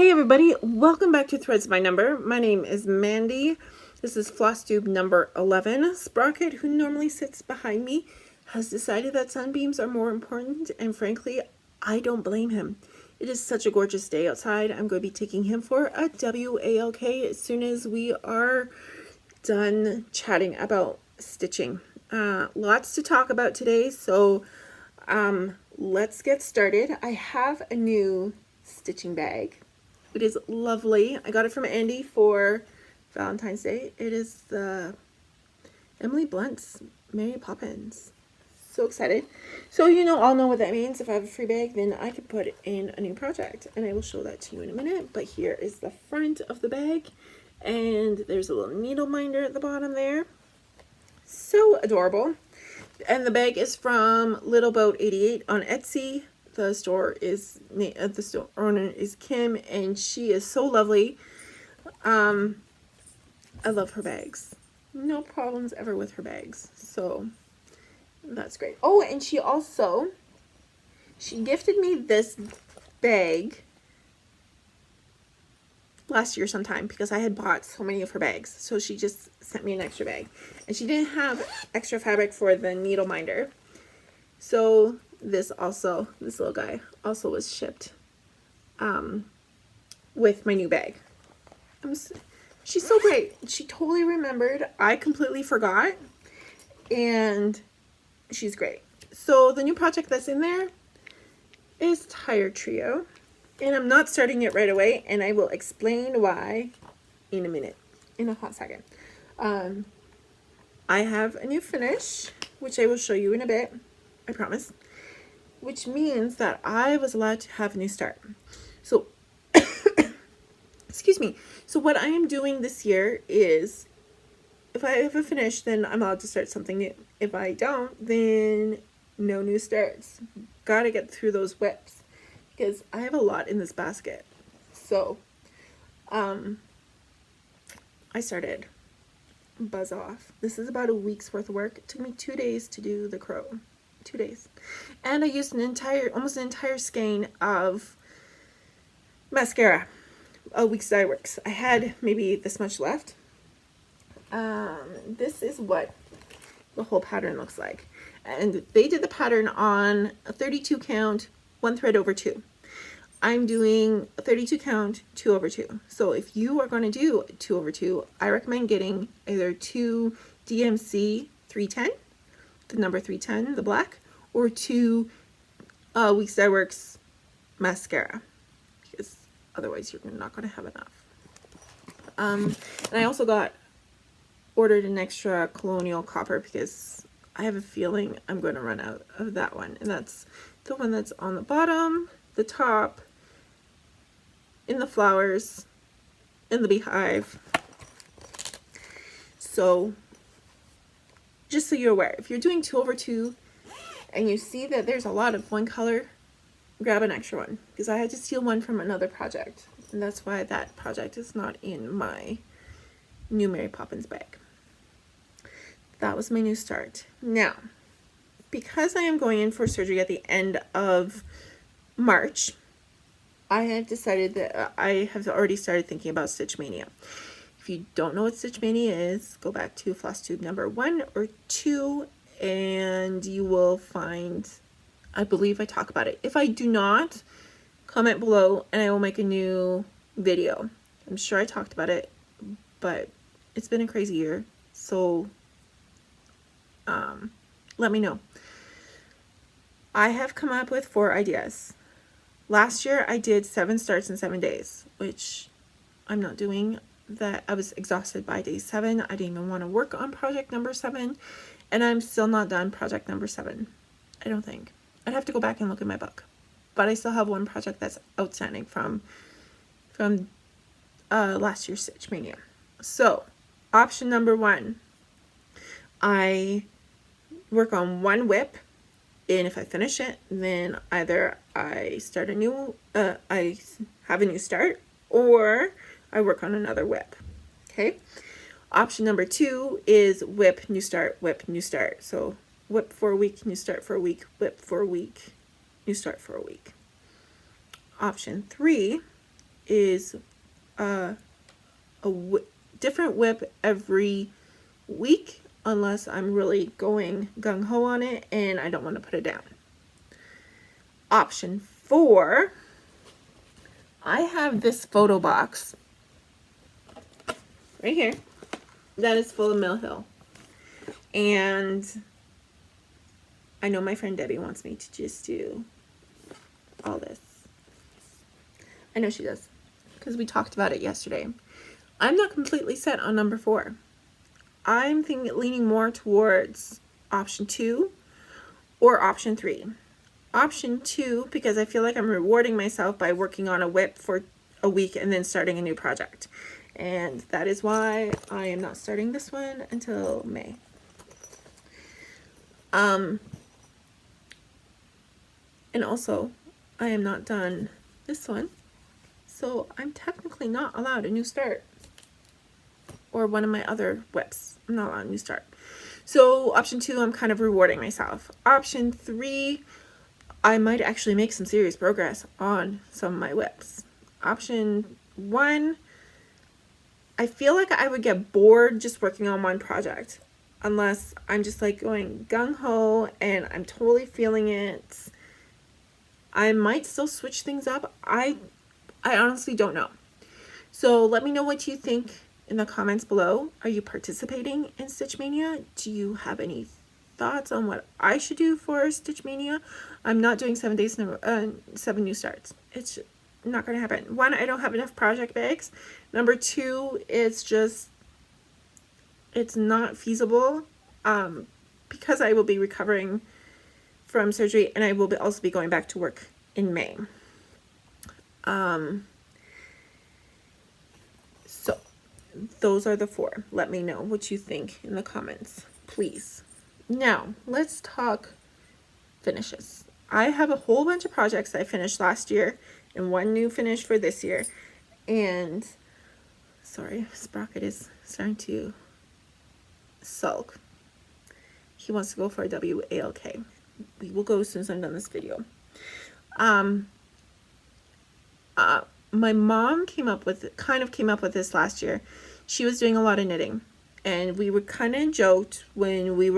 Hey everybody, welcome back to Threads by Number. My name is Mandy. This is Flosstube number 11. Sprocket, who normally sits behind me, has decided that sunbeams are more important, and frankly, I don't blame him. It is such a gorgeous day outside. I'm going to be taking him for a walk as soon as we are done chatting about stitching. Lots to talk about today, so let's get started. I have a new stitching bag. It is lovely. I got it from Andy for Valentine's Day. It is the Emily Blunt's Mary Poppins. So excited. So all know what that means. If I have a free bag, then I can put in a new project, and I will show that to you in a minute. But here is the front of the bag, and there's a little needle minder at the bottom there. So adorable. And the bag is from Little Boat 88 on Etsy. The store is the store owner is Kim, and she is so lovely. I love her bags. No problems ever with her bags. So that's great. Oh, and she gifted me this bag last year sometime because I had bought so many of her bags. So she just sent me an extra bag, and she didn't have extra fabric for the needle minder. So this little guy also was shipped with my new bag. She's so great. She totally remembered. I completely forgot, and she's great. So the new project that's in there is Tire Trio, and I'm not starting it right away, and I will explain why in a hot second. I have a new finish, which I will show you in a bit, I promise, which means that I was allowed to have a new start. So excuse me. So what I am doing this year is, if I have a finish, then I'm allowed to start something new. If I don't, then no new starts. Gotta get through those whips because I have a lot in this basket. So I started Buzz Off. This is about a week's worth of work. It took me 2 days to do the crow. 2 days. And I used almost an entire skein of mascara. A week's dye works. I had maybe this much left. This is what the whole pattern looks like. And they did the pattern on a 32 count, 1 thread over 2. I'm doing a 32 count, 2 over 2. So if you are going to do 2 over 2, I recommend getting either 2 DMC 310, the number 310, the black, or 2 Weeks Dye Works mascara, because otherwise you're not going to have enough. And I also ordered an extra Colonial Copper because I have a feeling I'm going to run out of that one, and that's the one that's on the bottom, the top, in the flowers, in the beehive. So just so you're aware, if you're doing 2 over 2 and you see that there's a lot of one color, grab an extra one, because I had to steal one from another project, and that's why that project is not in my new Mary Poppins bag. That was my new start. Now, because I am going in for surgery at the end of March, I have decided that I have already started thinking about Stitch Maynia. If you don't know what Stitch Maynia is, go back to Flosstube number 1 or 2, and you will find, I believe I talk about it. If I do not, comment below and I will make a new video. I'm sure I talked about it, but it's been a crazy year, so let me know. I have come up with 4 ideas. Last year I did 7 starts in 7 days, which I'm not doing. That I was exhausted by day 7. I didn't even want to work on project number 7, and I'm still not done project number 7. I don't think. I'd have to go back and look at my book, but I still have one project that's outstanding from last year's Stitch Maynia. So option number 1, I work on 1 whip, and if I finish it, then either I start I have a new start, or I work on another whip. Okay. Option number 2 is whip, new start, whip, new start. So whip for a week, new start for a week, whip for a week, new start for a week. Option 3 is a different whip every week, unless I'm really going gung-ho on it and I don't want to put it down. Option 4, I have this photo box right here that is full of Mill Hill. And I know my friend Debbie wants me to just do all this. I know she does, because we talked about it yesterday. I'm not completely set on number 4. I'm leaning more towards option 2 or option 3. Option 2, because I feel like I'm rewarding myself by working on a whip for a week and then starting a new project. And that is why I am not starting this one until May. And also, I am not done this one, so I'm technically not allowed a new start. Or one of my other whips, I'm not allowed a new start. So option 2, I'm kind of rewarding myself. Option 3, I might actually make some serious progress on some of my whips. Option 1, I feel like I would get bored just working on one project, unless I'm just like going gung-ho and I'm totally feeling it. I might still switch things up. I honestly don't know. So let me know what you think in the comments below. Are you participating in Stitch Maynia? Do you have any thoughts on what I should do for Stitch Maynia? I'm not doing 7 days, 7 new starts. It's not going to happen. 1, I don't have enough project bags. Number 2, it's not feasible because I will be recovering from surgery and I will also be going back to work in May. So those are the 4. Let me know what you think in the comments, please. Now let's talk finishes. I have a whole bunch of projects I finished last year and 1 new finish for this year. And sorry, Sprocket is starting to sulk. He wants to go for a WALK. We will go as soon as I'm done this video. My mom came up with this last year. She was doing a lot of knitting, and we were kind of joked when we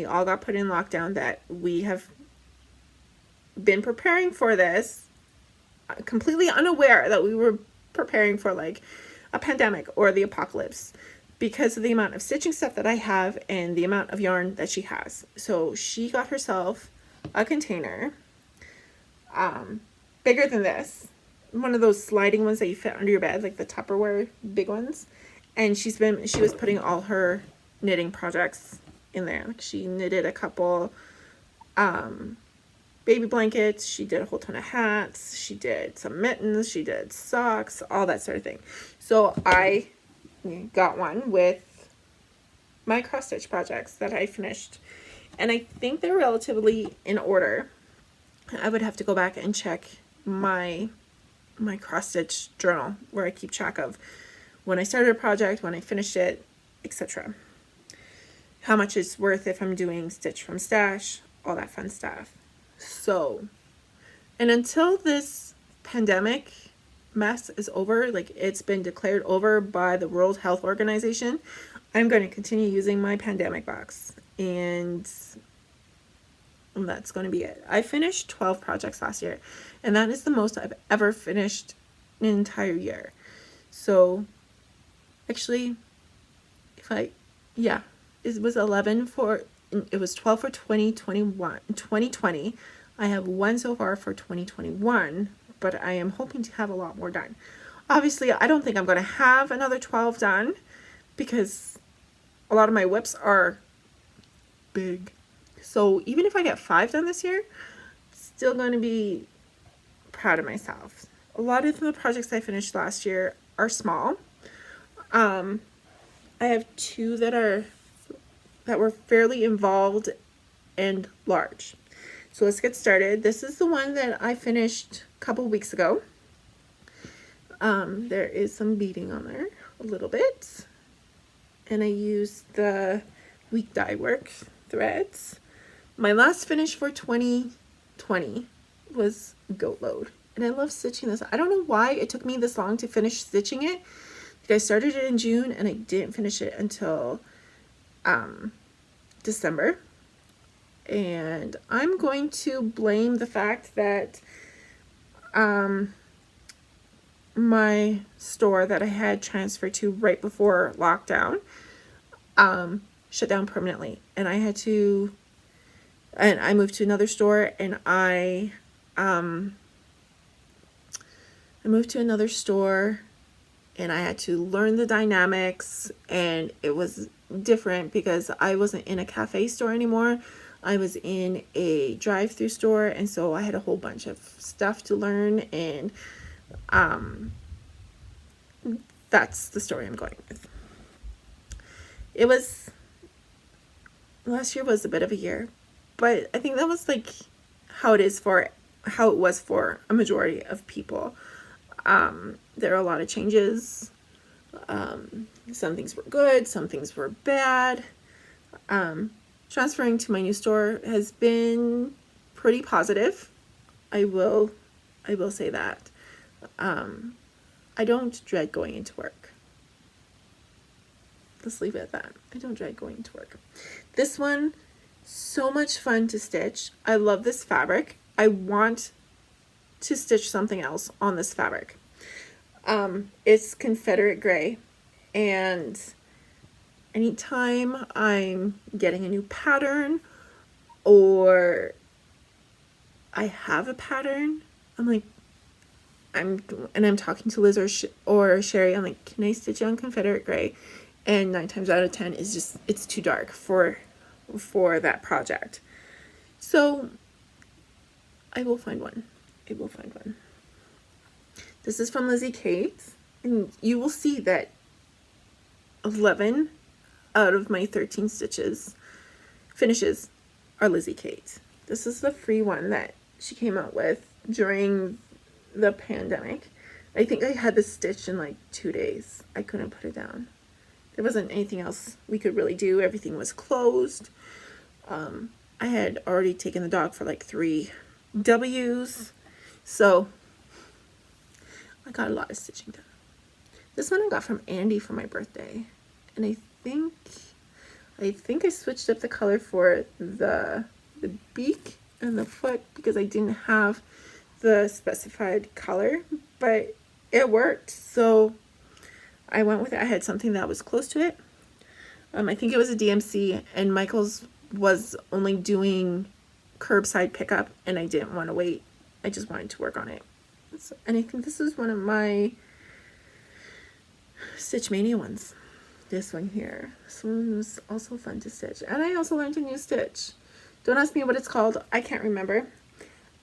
all got put in lockdown that we have been preparing for this, completely unaware that we were preparing for like a pandemic or the apocalypse, because of the amount of stitching stuff that I have and the amount of yarn that she has. So she got herself a container bigger than this, one of those sliding ones that you fit under your bed, like the Tupperware big ones. And she was putting all her knitting projects in there. Like she knitted a couple baby blankets, she did a whole ton of hats, she did some mittens, she did socks, all that sort of thing. So I got one with my cross stitch projects that I finished, and I think they're relatively in order. I would have to go back and check my cross stitch journal where I keep track of when I started a project, when I finished it, etc. How much it's worth if I'm doing stitch from stash, all that fun stuff. So, and until this pandemic mess is over, like it's been declared over by the World Health Organization, I'm going to continue using my pandemic box, and that's going to be it. I finished 12 projects last year, and that is the most I've ever finished in an entire year. So actually, it was 12 for 2020. I have 1 so far for 2021, but I am hoping to have a lot more done. Obviously, I don't think I'm going to have another 12 done because a lot of my whips are big. So even if I get 5 done this year, still going to be proud of myself. A lot of the projects I finished last year are small. I have 2 that were fairly involved and large. So let's get started. This is the one that I finished a couple weeks ago. There is some beading on there, a little bit. And I used the weak dye work threads. My last finish for 2020 was Goat Load. and I love stitching this. I don't know why it took me this long to finish stitching it. I started it in June and I didn't finish it until December. And I'm going to blame the fact that my store that I had transferred to right before lockdown shut down permanently, and I moved to another store, and I moved to another store, and I had to learn the dynamics, and it was different because I wasn't in a cafe store anymore. I was in a drive-through store, and so I had a whole bunch of stuff to learn, and that's the story I'm going with. Last year was a bit of a year, but I think that was like how it was for a majority of people. There are a lot of changes. Some things were good, some things were bad. Transferring to my new store has been pretty positive. I will say that. I don't dread going into work. Let's leave it at that. I don't dread going into work. This one, so much fun to stitch. I love this fabric. I want to stitch something else on this fabric. It's Confederate gray, and anytime I'm getting a new pattern or I have a pattern, I'm talking to Liz or Sherry. I'm like, can I stitch on Confederate gray? And 9 times out of 10 is just, it's too dark for that project. So I will find one. This is from Lizzie Kate, and you will see that 11 out of my 13 finishes are Lizzie Kate. This is the free one that she came out with during the pandemic. I think I had this stitched in like 2 days. I couldn't put it down. There wasn't anything else we could really do. Everything was closed. I had already taken the dog for like 3 W's. So I got a lot of stitching done. This one I got from Andy for my birthday. And I think I switched up the color for the beak and the foot because I didn't have the specified color, but it worked. So I went with it. I had something that was close to it. I think it was a DMC, and Michael's was only doing curbside pickup, and I didn't want to wait. I just wanted to work on it. And I think this is one of my Stitch Maynia ones. This one here. This one was also fun to stitch. And I also learned a new stitch. Don't ask me what it's called. I can't remember.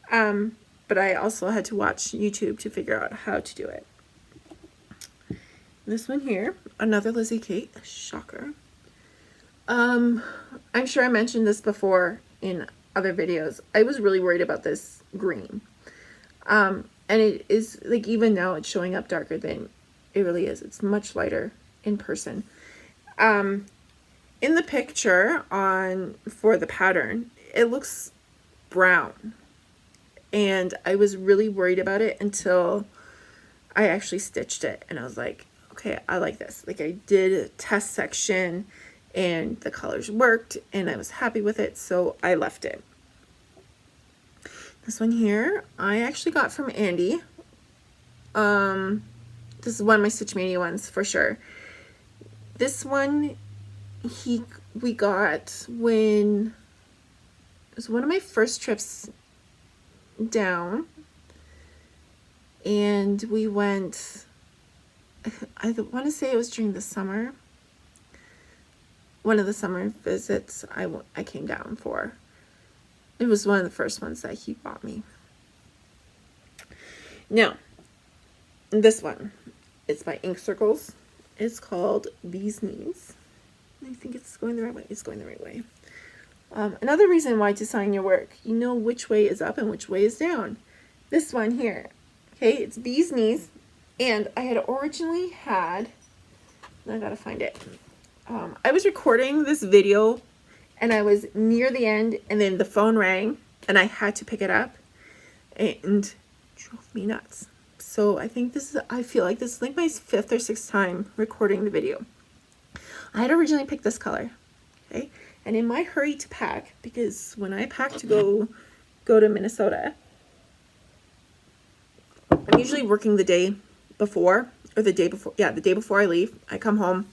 But I also had to watch YouTube to figure out how to do it. This one here, another Lizzie Kate, shocker. I'm sure I mentioned this before in other videos. I was really worried about this green. And it is, like, even now it's showing up darker than it really is. It's much lighter in person. In the picture for the pattern, it looks brown. And I was really worried about it until I actually stitched it. And I was like, okay, I like this. Like, I did a test section and the colors worked and I was happy with it, so I left it. This one here, I actually got from Andy. This is one of my Stitch Maynia ones for sure. This one, we got when it was one of my first trips down, and we went, I want to say it was during the summer, one of the summer visits I came down for. It was one of the first ones that he bought me. Now, this one, it's by Ink Circles. It's called Bee's Knees. I think it's going the right way. It's going the right way. Another reason why to sign your work, you know which way is up and which way is down. This one here, okay, it's Bee's Knees, and I had originally had, I gotta find it. I was recording this video and I was near the end, and then the phone rang and I had to pick it up, and drove me nuts. So I think I feel like this is like my 5th or 6th time recording the video. I had originally picked this color, okay? And in my hurry to pack, because when I pack to go to Minnesota, I'm usually working the day before, or the day before I leave. I come home,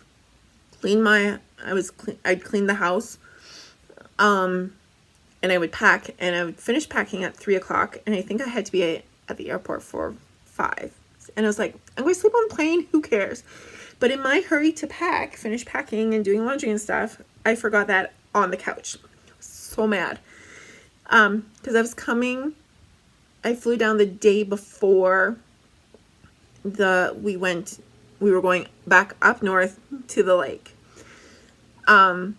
I'd clean the house, and I would pack, and I would finish packing at 3 o'clock, and I think I had to be at the airport for 5. And I was like, I'm going to sleep on the plane, who cares? But in my hurry to finish packing and doing laundry and stuff, I forgot that on the couch. So mad. Because I flew down the day before we were going back up north to the lake. And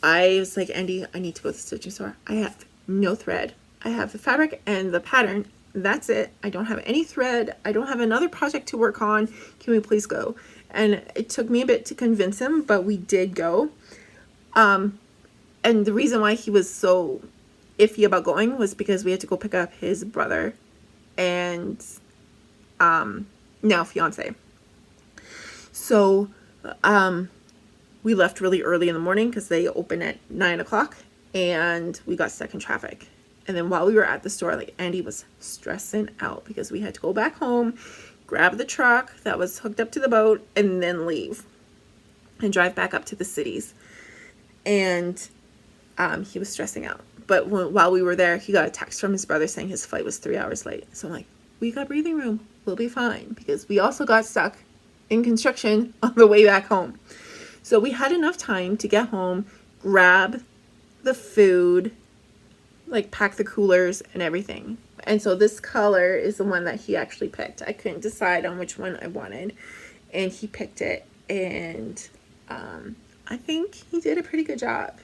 I was like, Andy, I need to go to the stitching store. I have no thread. I have the fabric and the pattern. That's it. I don't have any thread. I don't have another project to work on. Can we please go? And it took me a bit to convince him, but we did go. And the reason why he was so iffy about going was because we had to go pick up his brother and now fiance. So we left really early in the morning because they open at 9 o'clock, and we got stuck in traffic. And then while we were at the store, like, Andy was stressing out because we had to go back home, grab the truck that was hooked up to the boat, and then leave and drive back up to the cities. And he was stressing out. But while we were there, he got a text from his brother saying his flight was 3 hours late. So I'm like, we got breathing room. We'll be fine. Because we also got stuck in construction on the way back home. So we had enough time to get home, grab the food, like pack the coolers and everything. And so this color is the one that he actually picked. I couldn't decide on which one I wanted, and he picked it. And I think he did a pretty good job.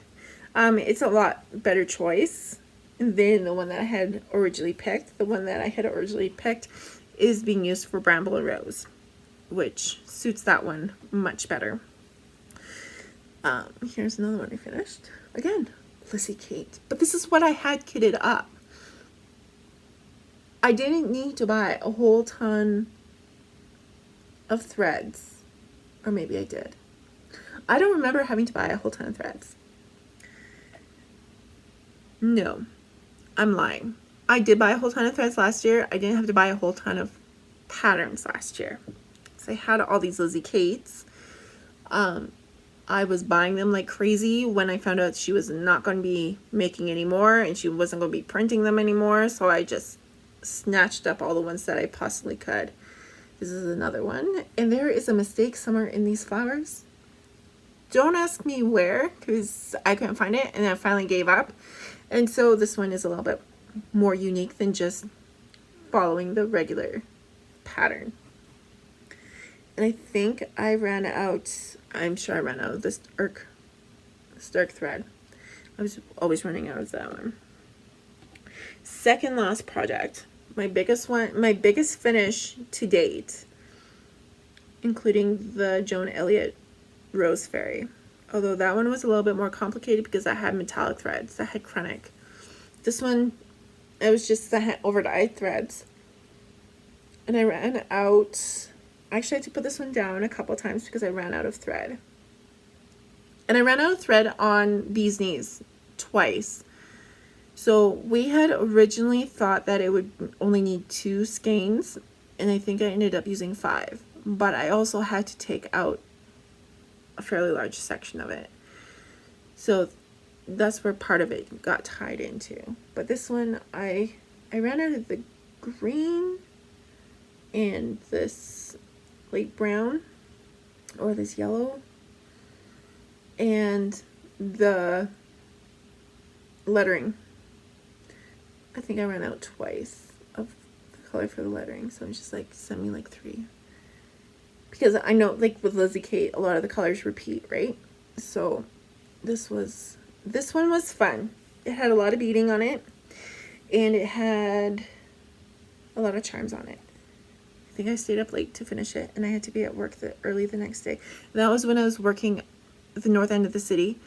It's a lot better choice than the one that I had originally picked. The one that I had originally picked is being used for Bramble and Rose, which suits that one much better. Here's another one I finished. Again, Lizzie Kate. But this is what I had kitted up. I didn't need to buy a whole ton of threads. Or maybe I did. I don't remember having to buy a whole ton of threads. No, I'm lying. I did buy a whole ton of threads last year. I didn't have to buy a whole ton of patterns last year. So I had all these Lizzie Kates. I was buying them like crazy when I found out she was not going to be making any more and she wasn't going to be printing them anymore. So I just snatched up all the ones that I possibly could. This is another one. And there is a mistake somewhere in these flowers. Don't ask me where, because I couldn't find it and I finally gave up. And so this one is a little bit more unique than just following the regular pattern. And I think I ran out, I'm sure I ran out of this dark thread. I was always running out of that one. Second last project. My biggest finish to date, including the Joan Elliott Rose Fairy. Although that one was a little bit more complicated because I had metallic threads. I had Krennic. This one, it was just the over-dyed threads. And I ran out. I actually had to put this one down a couple times because I ran out of thread. And I ran out of thread on Bee's Knees twice. So we had originally thought that it would only need 2 skeins. And I think I ended up using 5. But I also had to take out a fairly large section of it. So that's where part of it got tied into. But this one, I ran out of the green and this light brown or this yellow and the lettering. I think I ran out twice of the color for the lettering, so I'm just like, send me like 3. Because I know, like with Lizzie Kate, a lot of the colors repeat, right? So this one was fun. It had a lot of beading on it, and it had a lot of charms on it. I think I stayed up late to finish it, and I had to be at work early the next day. And that was when I was working at the north end of the city,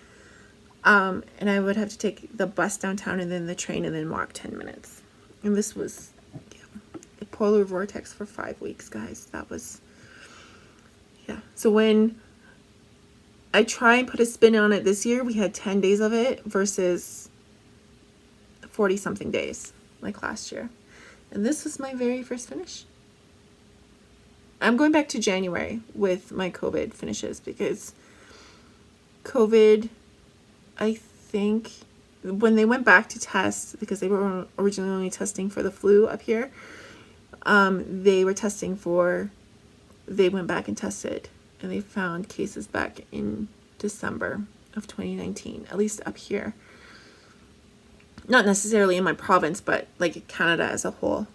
and I would have to take the bus downtown and then the train and then walk 10 minutes. And this was, yeah, polar vortex for 5 weeks, guys. That was, yeah. So when I try and put a spin on it this year, we had 10 days of it versus 40 something days like last year. And this was my very first finish. I'm going back to January with my COVID finishes because COVID, I think when they went back to test, because they were originally only testing for the flu up here, they were testing for, they went back and tested and they found cases back in December of 2019, at least up here. Not necessarily in my province, but like Canada as a whole.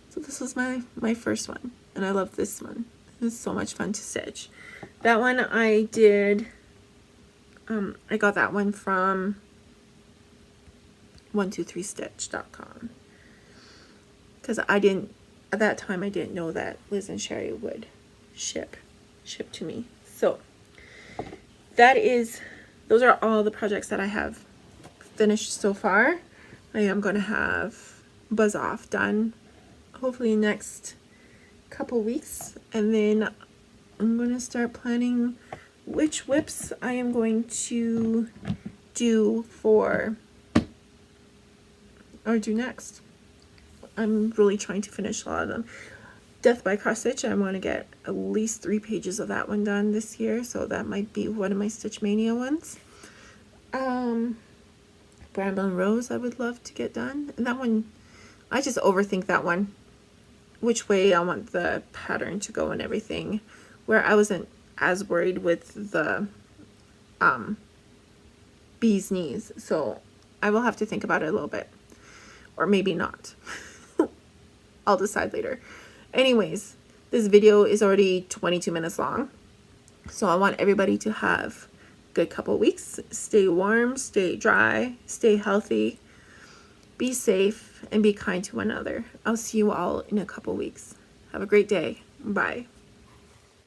So this was my first one, and I love this one. It was so much fun to stitch. That one I did, I got that one from 123stitch.com because I didn't, at that time I didn't know that Liz and Sherry would ship to me. So that is, those are all the projects that I have finished so far. I am going to have Buzz Off done hopefully next couple weeks, and then I'm going to start planning which whips I am going to do for, or do next. I'm really trying to finish a lot of them. Death by Cross Stitch, I want to get at least 3 pages of that one done this year, so that might be one of my Stitch Maynia ones. Bramble and Rose I would love to get done, and that one, I just overthink that one, which way I want the pattern to go and everything, where I wasn't as worried with the bee's knees, so I will have to think about it a little bit, or maybe not. I'll decide later. Anyways, this video is already 22 minutes long, so I want everybody to have a good couple weeks. Stay warm, stay dry, stay healthy, be safe, and be kind to one another. I'll see you all in a couple weeks. Have a great day. Bye.